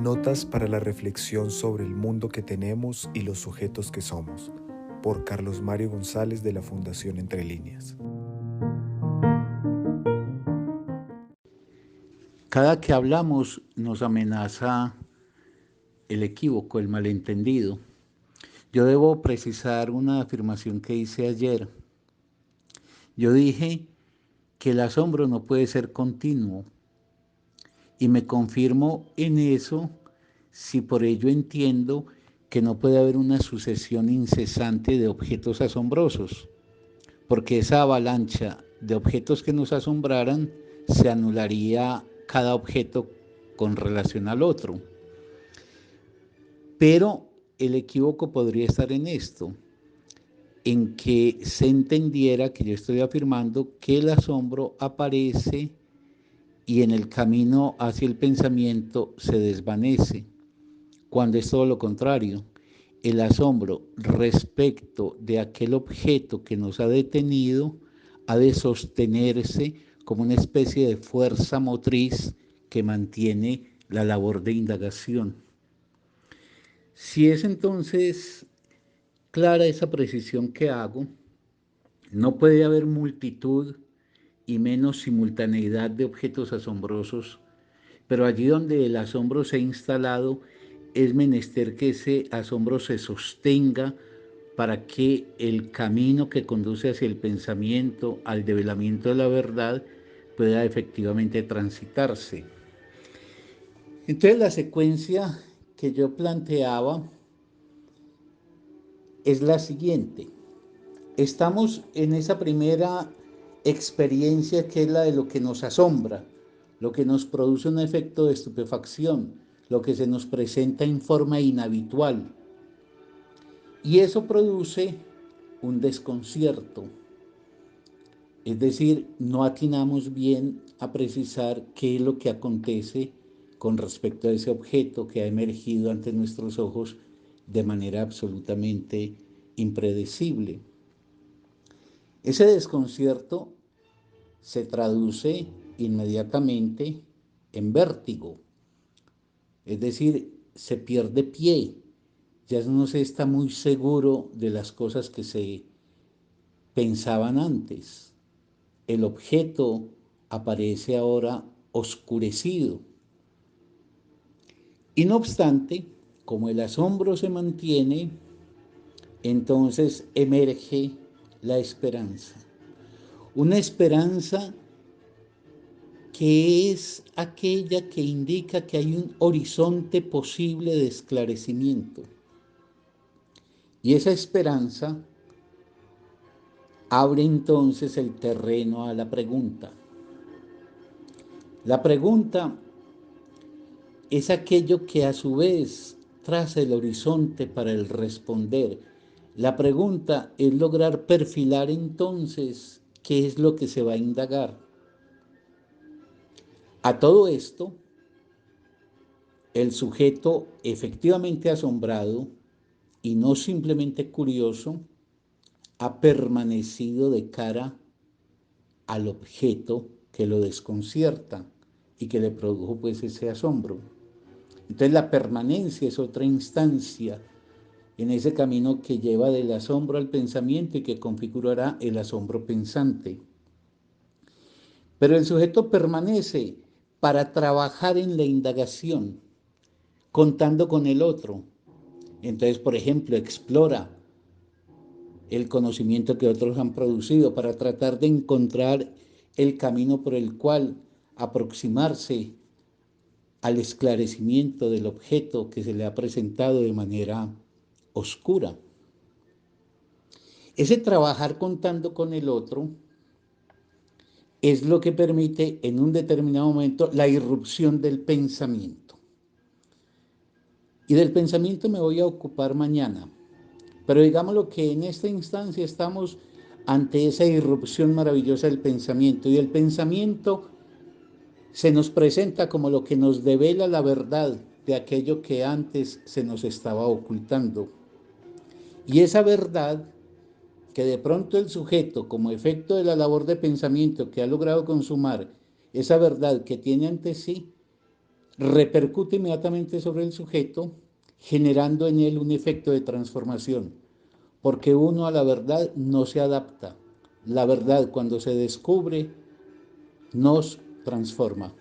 Notas para la reflexión sobre el mundo que tenemos y los sujetos que somos, por Carlos Mario González de la Fundación Entre Líneas. Cada que hablamos nos amenaza el equívoco, el malentendido. Yo debo precisar una afirmación que hice ayer. Yo dije que el asombro no puede ser continuo y me confirmo en eso si por ello entiendo que no puede haber una sucesión incesante de objetos asombrosos, porque esa avalancha de objetos que nos asombraran se anularía cada objeto con relación al otro. Pero el equívoco podría estar en esto, en que se entendiera que yo estoy afirmando que el asombro aparece y en el camino hacia el pensamiento se desvanece, cuando es todo lo contrario. El asombro respecto de aquel objeto que nos ha detenido ha de sostenerse como una especie de fuerza motriz que mantiene la labor de indagación. Si es entonces clara esa precisión que hago, no puede haber multitud y menos simultaneidad de objetos asombrosos, pero allí donde el asombro se ha instalado, es menester que ese asombro se sostenga para que el camino que conduce hacia el pensamiento, al develamiento de la verdad, pueda efectivamente transitarse. Entonces la secuencia que yo planteaba es la siguiente. Estamos en esa primera experiencia que es la de lo que nos asombra, lo que nos produce un efecto de estupefacción, lo que se nos presenta en forma inhabitual. Y eso produce un desconcierto. Es decir, no atinamos bien a precisar qué es lo que acontece con respecto a ese objeto que ha emergido ante nuestros ojos de manera absolutamente impredecible. Ese desconcierto se traduce inmediatamente en vértigo, es decir, se pierde pie, ya no se está muy seguro de las cosas que se pensaban antes. El objeto aparece ahora oscurecido. Y no obstante, como el asombro se mantiene, entonces emerge la esperanza. Una esperanza que es aquella que indica que hay un horizonte posible de esclarecimiento. Y esa esperanza abre entonces el terreno a la pregunta. La pregunta es aquello que a su vez traza el horizonte para el responder. La pregunta es lograr perfilar entonces qué es lo que se va a indagar. A todo esto, el sujeto efectivamente asombrado y no simplemente curioso ha permanecido de cara al objeto que lo desconcierta y que le produjo pues ese asombro. Entonces la permanencia es otra instancia en ese camino que lleva del asombro al pensamiento y que configurará el asombro pensante. Pero el sujeto permanece para trabajar en la indagación, contando con el otro. Entonces, por ejemplo, explora el conocimiento que otros han producido para tratar de encontrar el camino por el cual aproximarse al esclarecimiento del objeto que se le ha presentado de manera oscura. Ese trabajar contando con el otro es lo que permite en un determinado momento la irrupción del pensamiento. Y del pensamiento me voy a ocupar mañana. Pero digámoslo que en esta instancia estamos ante esa irrupción maravillosa del pensamiento. Y el pensamiento se nos presenta como lo que nos devela la verdad de aquello que antes se nos estaba ocultando. Y esa verdad que de pronto el sujeto, como efecto de la labor de pensamiento que ha logrado consumar, esa verdad que tiene ante sí, repercute inmediatamente sobre el sujeto, generando en él un efecto de transformación, porque uno a la verdad no se adapta. La verdad, cuando se descubre, nos transforma.